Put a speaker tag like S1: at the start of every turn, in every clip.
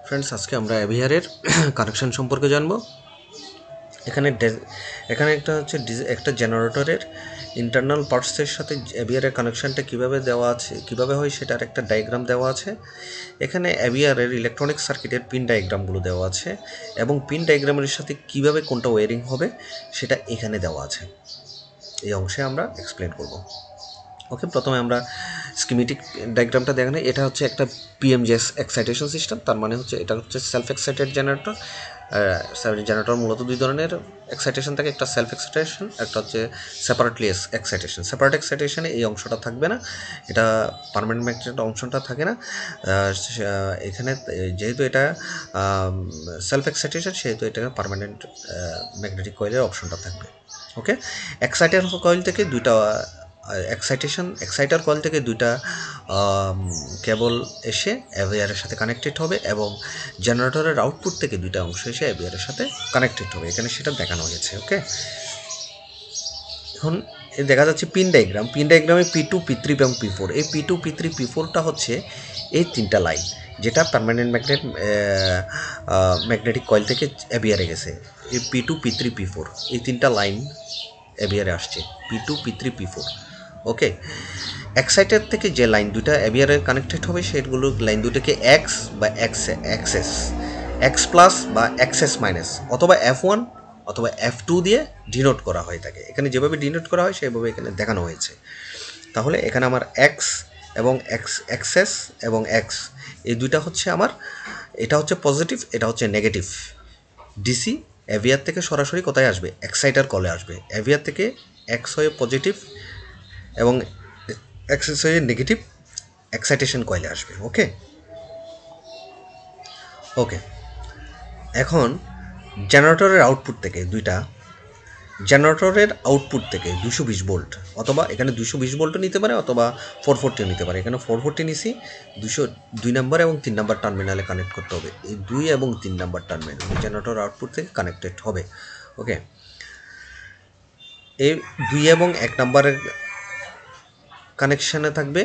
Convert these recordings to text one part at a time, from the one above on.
S1: Friends, আজকে আমরা এভিআরের connection সম্পর্কে জানবো। এখানে একটা হচ্ছে একটা জেনারেটরের ইন্টারনাল পার্টসের সাথে এভিআরের কানেকশানটা কীভাবে দেওয়া আছে, কীভাবে হয় সেটার একটা ডায়াগ্রাম দেওয়া আছে। এখানে এভিআরের ইলেকট্রনিক সার্কিটের পিন ডায়াগ্রামগুলো দেওয়া আছে এবং পিন ডায়াগ্রামের সাথে কীভাবে কোনটা ওয়ারিং হবে সেটা এখানে দেওয়া আছে। এই অংশে আমরা এক্সপ্লেন করব। ওকে, প্রথমে আমরা স্কিমেটিক ডায়াগ্রামটা দেখেন। এটা হচ্ছে একটা পিএমজিএস এক্সাইটেশন সিস্টেম। তার মানে হচ্ছে এটা হচ্ছে সেলফ এক্সাইটেড জেনারেটর। জেনারেটর মূলত দুই ধরনের এক্সাইটেশন থাকে, একটা সেলফ এক্সাইটেশন, একটা হচ্ছে সেপারেটলি এক্সাইটেশন। সেপারেট এক্সাইটেশনে এই অংশটা থাকবে না, এটা পার্মানেন্ট ম্যাগনেটিক অংশটা থাকে না। এখানে যেহেতু এটা সেলফ এক্সাইটেশন, সেহেতু এটা পার্মানেন্ট ম্যাগনেটিক কয়েলের অপশনটা থাকবে। ওকে, এক্সাইটার কয়েল থেকে দুইটা এক্সাইটার কয়েল থেকে দুইটা কেবল এসে এভিআরের সাথে কানেক্টেড হবে এবং জেনারেটরের আউটপুট থেকে দুইটা অংশ এসে এভিআরের সাথে কানেক্টেড হবে। এখানে সেটা দেখানো হয়েছে। ওকে, এখন দেখা যাচ্ছে পিন ডায়াগ্রামে P2, P3 এবং P4। এই P2, P3, P4টা হচ্ছে এই তিনটা লাইন, যেটা পার্মানেন্ট ম্যাগনেটিক কয়েল থেকে এভিআরে গেছে। এই P2, P3, P4 এই তিনটা লাইন এভিআরে আসছে, P2, P3, P4। ওকে, এক্সাইটার থেকে যে লাইন দুটা এভিআরে কানেক্টেড হবে, সেগুলো লাইন দুটোকে এক্স বা এক্সএস, এক্স প্লাস বা এক্সএস মাইনাস অথবা F1 অথবা F2 দিয়ে ডিনোট করা হয়ে থাকে। এখানে যেভাবে ডিনোট করা হয় সেভাবে এখানে দেখানো হয়েছে। তাহলে এখানে আমার এক্স এবং এক্সএস এবং এক্স, এই দুইটা হচ্ছে আমার, এটা হচ্ছে পজিটিভ, এটা হচ্ছে নেগেটিভ। ডিসি এভিআর থেকে সরাসরি কোথায় আসবে? এক্সাইটার কলে আসবে। এভিআর থেকে এক্স হয়ে পজিটিভ এবং এক্সএস হয়ে নেগেটিভ এক্সাইটেশন কয়েলে আসবে। ওকে ওকে এখন জেনারেটরের আউটপুট থেকে 220 ভোল্ট, অথবা এখানে 220 ভোল্টও নিতে পারে অথবা 440 নিতে পারে। এখানে 440 নিছি, 202 নম্বর এবং 3 নম্বর টার্মিনালে কানেক্ট করতে হবে। এই 2 এবং 3 নম্বর টার্মিনাল জেনারেটর আউটপুট থেকে কানেক্টেড হবে। ওকে, এই 2 এবং 1 নম্বরের কানেকশানে থাকবে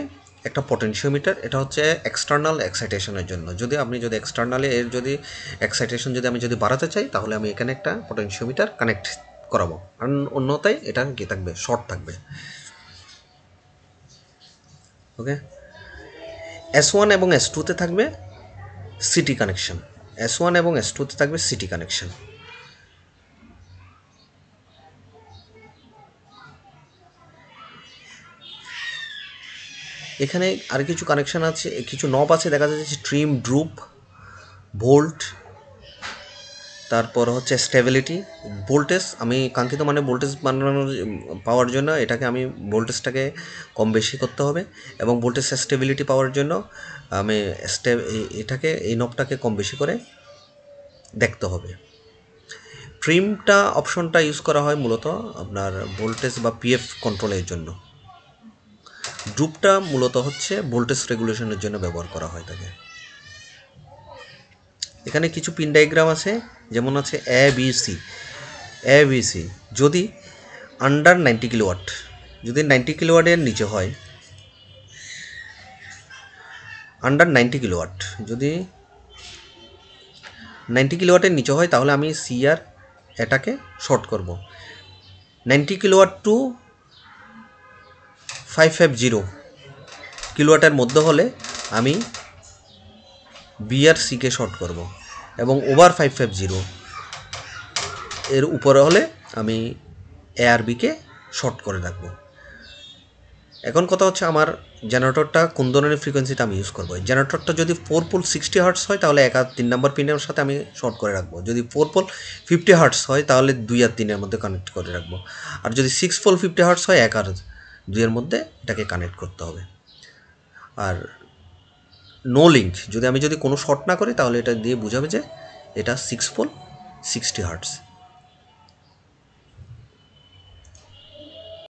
S1: একটা পটেনশিওমিটার। এটা হচ্ছে এক্সটার্নাল এক্সাইটেশনের জন্য। যদি এক্সটার্নালি এর যদি এক্সাইটেশন আমি বাড়াতে চাই, তাহলে আমি এখানে একটা পটেনশিওমিটার কানেক্ট করাবো, আর অন্যথায় এটা কি থাকবে? শর্ট থাকবে। ওকে, S1 এবং S2-তে থাকবে সিটি কানেকশন। S1 এবং S2-তে থাকবে সিটি কানেকশন। এখানে আর কিছু কানেকশান আছে, কিছু নব আছে, দেখা যাচ্ছে ট্রিম, ড্রুপ, ভোল্ট, তারপর হচ্ছে স্টেবিলিটি, ভোল্টেজ। আমি কাঙ্ক্ষিত মানে ভোল্টেজ পাওয়ার জন্য এটাকে আমি ভোল্টেজটাকে কম বেশি করতে হবে, এবং ভোল্টেজ স্টেবিলিটি পাওয়ার জন্য আমি এটাকে এই নবটাকে কম বেশি করে দেখতে হবে। ট্রিমটা অপশনটা ইউজ করা হয় মূলত আপনার ভোল্টেজ বা পিএফ কন্ট্রোলের জন্য। ড্রুপটা মূলত হচ্ছে ভোল্টেজ রেগুলেশনের জন্য ব্যবহার করা হয় থাকে। এখানে কিছু পিন ডায়াগ্রাম আছে, যেমন আছে এ বি সি। যদি আন্ডার 90 কিলোওয়াট, যদি 90 কিলোওয়াটের নিচে হয়, আন্ডার 90 কিলোওয়াট, যদি 90 কিলোওয়াটের নিচে হয়, তাহলে আমি সিআর এটাকে শর্ট করব। 90 কিলোওয়াট টু 550 কিলোওয়াটের মধ্যে হলে আমি বিআরসিকে শর্ট করব, এবং ওভার 550 এর উপরে হলে আমি এআরবিকে শর্ট করে রাখবো। এখন কথা হচ্ছে আমার জেনারেটরটা কোন ধরনের ফ্রিকোয়েন্সিতে আমি ইউজ করবো। জেনারেটরটা যদি 4 পোল 60 হার্টস হয়, তাহলে 1 আর 3 নম্বর পিনের সাথে আমি শর্ট করে রাখবো। যদি 4 পোল 50 হার্টস হয়, তাহলে 2 আর 3-এর মধ্যে কানেক্ট করে রাখবো। আর যদি 6 পোল 50 হার্টস হয়, 1 আর 2-এর মধ্যে এটাকে কানেক্ট করতে হবে। আর নো লিঙ্ক, যদি কোনো শর্ট না করি, তাহলে এটা দিয়ে বোঝাবে যে এটা 6 পোল 60 হার্টস।